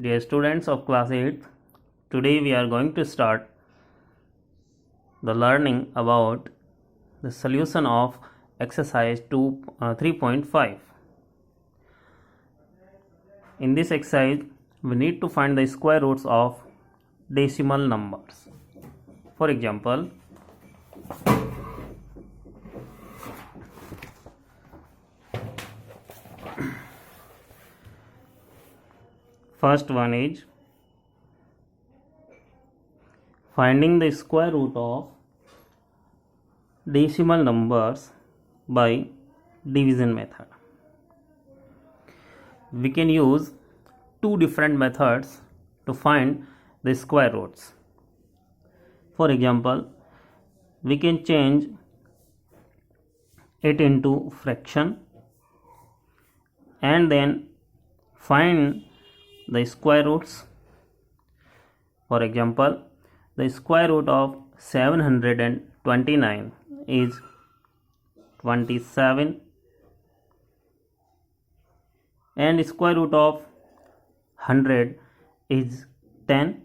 Dear students of class 8, today we are going to start the learning about the solution of exercise 3.5. In this exercise, we need to find the square roots of decimal numbers. For example, first one is finding the square root of decimal numbers by division method. We can use two different methods to find the square roots. For example, we can change it into fraction and then find the square roots. For example, the square root of 729 is 27 and square root of 100 is 10.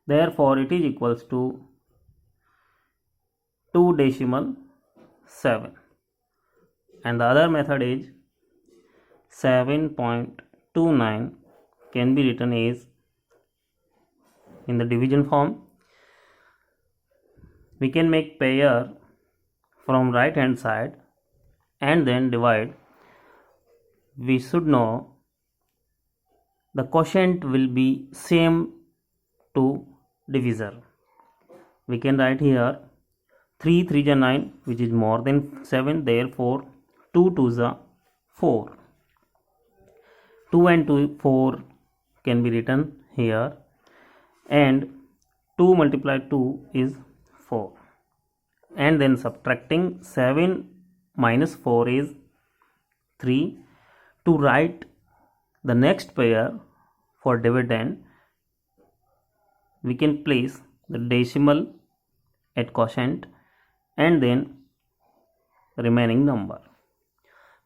Therefore, it is equals to 2 decimal 7. And the other method is 7.29 can be written as in the division form. We can make pair from right hand side and then divide. We should know the quotient will be same to divisor. We can write here 3 3 is 9, which is more than 7, therefore 2 2s are 4. 2 and 2 4 can be written here, and 2 multiplied 2 is 4, and then subtracting 7 minus 4 is 3. To write the next pair for dividend, we can place the decimal at quotient and then remaining number.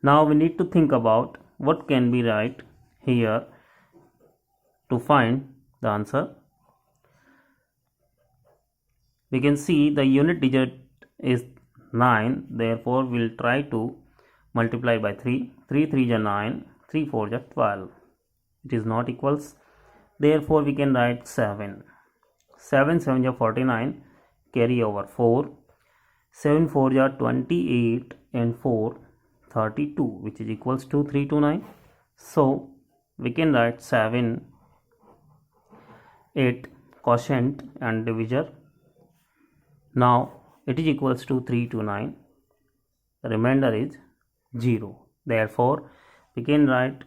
Now we need to think about what can be right here to find the answer. We can see the unit digit is 9, therefore we will try to multiply by 3. 3 3 is 9, 3 4 is 12. It is not equals, therefore we can write 7. 7 7 is 49, carry over 4. 7 4 is 28 and 4 32, which is equals to 329. So we can write 7 8 quotient and divisor. Now it is equals to 329. The remainder is 0. Therefore we can write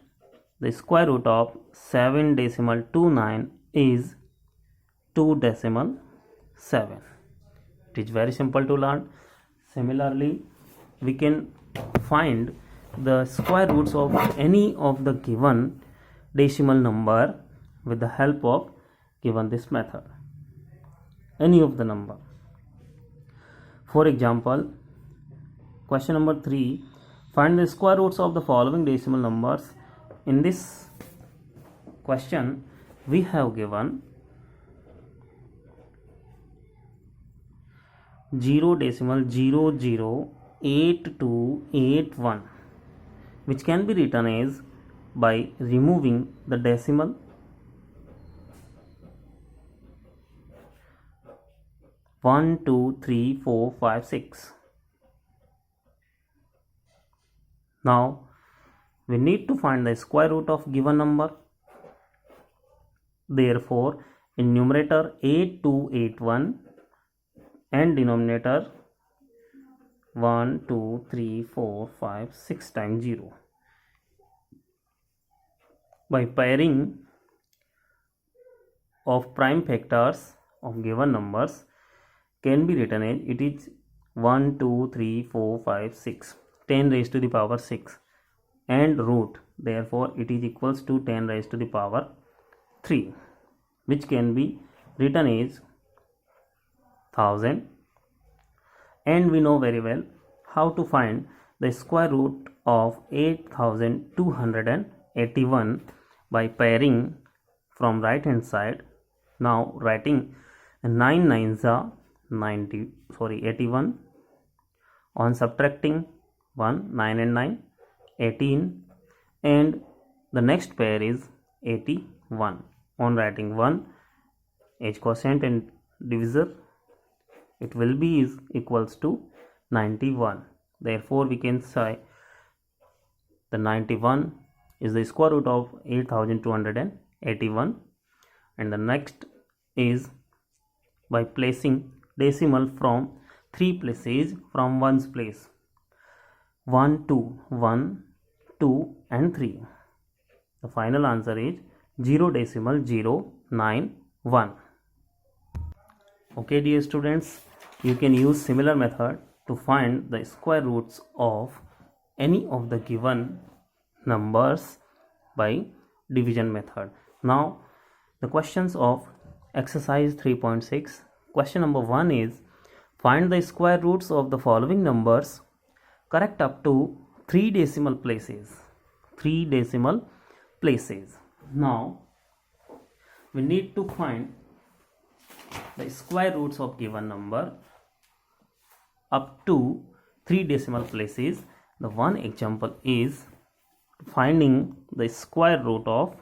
the square root of 7 decimal 29 is 2 decimal 7. It is very simple to learn. Similarly, we can find the square roots of any of the given decimal number with the help of given this method. Any of the number. For example, question number 3, find the square roots of the following decimal numbers. In this question, we have given 0.008281, which can be written as by removing the decimal. One, 2, 3, 4, 5, 6. Now we need to find the square root of given number. Therefore, in numerator 8281 and denominator 1 2 3 4 5 6 times 0. By pairing of prime factors of given numbers can be written as it is 1 2 3 4 5 6, 10 raised to the power 6 and root, therefore it is equals to 10 raised to the power 3, which can be written as 1000. And we know very well how to find the square root of 8281 by pairing from right hand side. Now writing 9 nines are 81, on subtracting 1, 9 and 9, 18, and the next pair is 81. On writing 1 as quotient and divisor, it will be is equals to 91. Therefore we can say the 91 is the square root of 8281, and the next is by placing decimal from 3 places from 1's place, 1, 2, 1, 2 and 3. The final answer is 0.091. Okay dear students, you can use similar method to find the square roots of any of the given numbers by division method. Now the questions of exercise 3.6. Question number 1 is, find the square roots of the following numbers correct up to 3 decimal places. 3 decimal places. Now we need to find the square roots of given number up to 3 decimal places. The one example is finding the square root of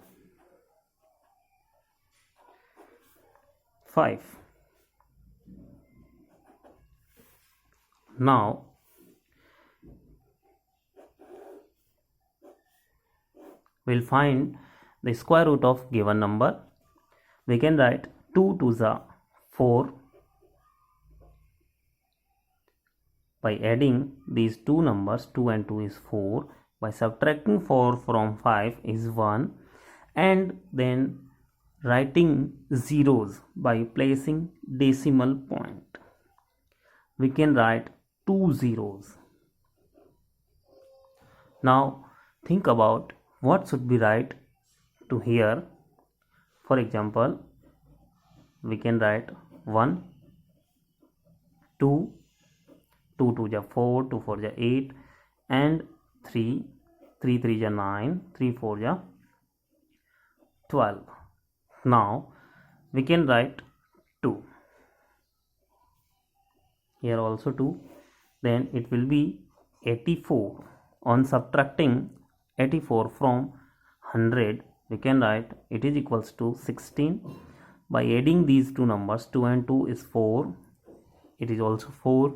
5. Now we'll find the square root of given number. We can write 2 to the 4 by adding these two numbers. 2 and 2 is 4. By subtracting 4 from 5 is 1, and then writing zeros by placing decimal point. We can write 2 zeros. Now think about what should be right to here. For example, we can write 1, 2, 2 to the 4, 2 4 the 8, and 3, 3 3 the 9, 3 4 the 12. Now we can write 2 here, also 2. Then it will be 84. On subtracting 84 from 100, we can write it is equals to 16. By adding these two numbers, 2 and 2 is 4, it is also 4.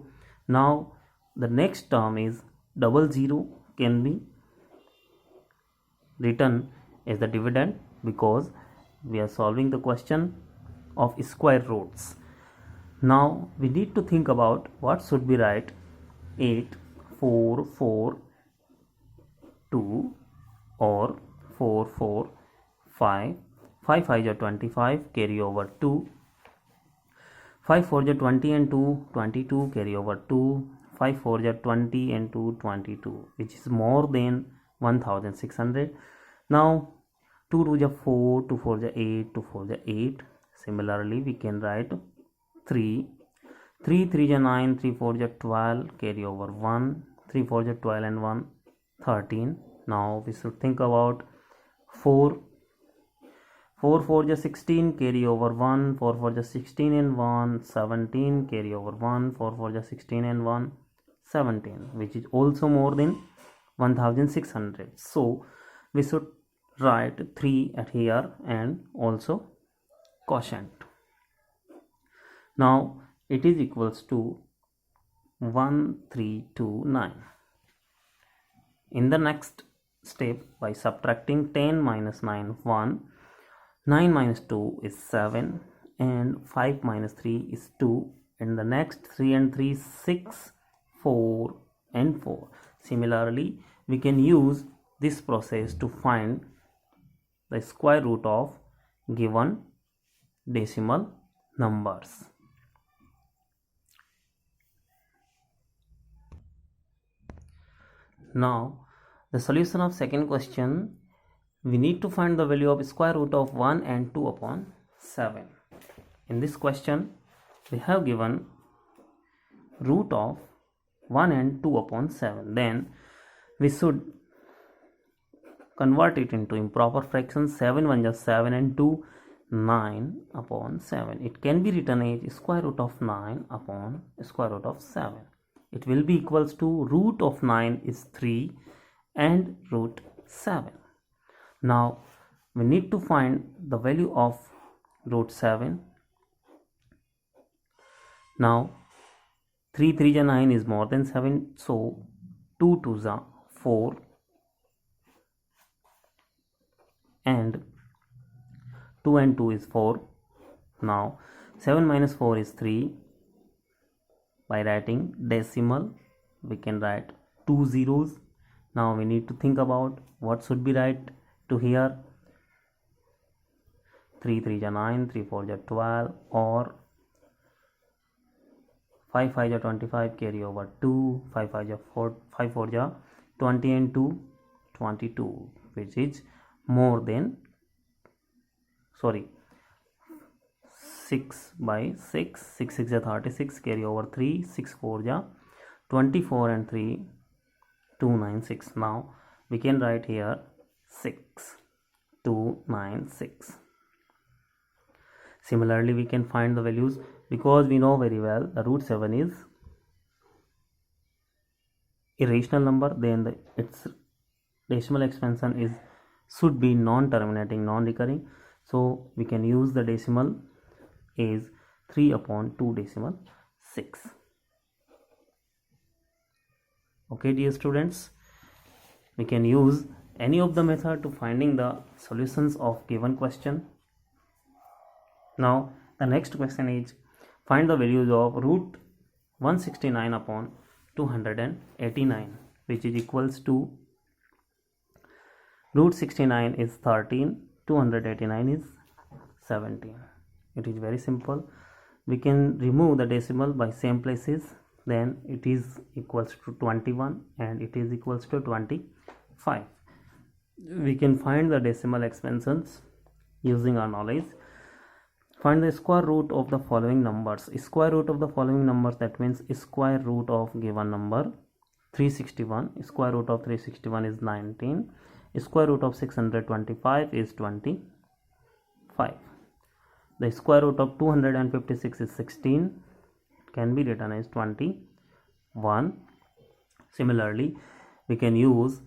Now the next term is 00, can be written as the dividend because we are solving the question of square roots. Now we need to think about what should be right. 8, 4, 4, 2, or 4, 4, 5. 5 5 is 25, carry over 2. 5 4 is 20 and 2, 22, carry over 2. 5 4 is 20 and 2, 22, which is more than 1600. Now 2 2 is 4, 2 4 is 8, 2 4 is 8. Similarly we can write 3, 3 3 is 9, 3 4 is 12, carry over 1. 3 4 is 12 and 1, 13. Now we should think about 4. 4 4 is 16, carry over 1. 4 4 is 16 and 1, 17, carry over 1. 4 4 is 16 and 1, 17, which is also more than 1600. So we should write 3 at here and also quotient. Now it is equals to 1329. In the next step, by subtracting 10 minus 9, 1. 9 minus 2 is 7, and 5 minus 3 is 2, and the next 3 and 3 is 6, 4 and 4. Similarly, we can use this process to find the square root of given decimal numbers. Now the solution of second question, we need to find the value of square root of 1 and 2 upon 7. In this question we have given root of 1 and 2 upon 7. Then we should convert it into improper fractions. 7 1 just 7 and 2 9 upon 7. It can be written as square root of 9 upon square root of 7. It will be equals to root of 9 is 3 and root 7. Now we need to find the value of root 7. Now 3 3 ja 9 is more than 7, so 2 2 ja 4 and 2 and 2 is 4. Now 7 minus 4 is 3. By writing decimal we can write 2 zeros. Now we need to think about what should be right to here. 3 3 ja 9, 3 4 ja 12, or 5 5 ja 25, carry over 2, 5 5 ja 4, 5 4 ja 20 and 2 22, which is more than 6 by 6, 6 6 ja 36, carry over 3, 6 4 ja 24 and 3 296. Now we can write here 6296. Similarly we can find the values, because we know very well the root 7 is irrational number, then its decimal expansion should be non-terminating, non-recurring, so we can use the decimal is 3 upon 2 decimal 6. Okay dear students, we can use any of the method to finding the solutions of given question. Now the next question is find the values of root 169 upon 289, which is equals to root 69 is 13, 289 is 17. It is very simple. We can remove the decimal by same places, then it is equals to 21 and it is equals to 25. We can find the decimal expansions using our knowledge. Find the square root of the following numbers. Square root of the following numbers, that means square root of given number 361. Square root of 361 is 19. Square root of 625 is 25. The square root of 256 is 16. It can be written as 21. Similarly, we can use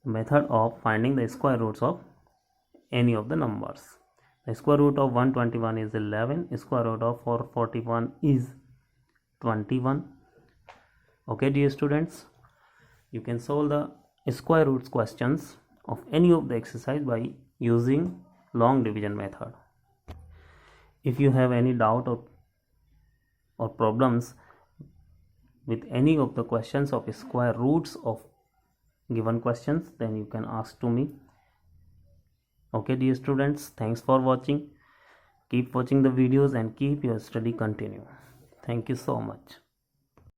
the method of finding the square roots of any of the numbers. The square root of 121 is 11. Square root of 441 is 21. Okay dear students, you can solve the square roots questions of any of the exercise by using long division method. If you have any doubt or problems with any of the questions of square roots of given questions, then you can ask to me. Okay dear students, thanks for watching. Keep watching the videos and keep your study continue. Thank you so much.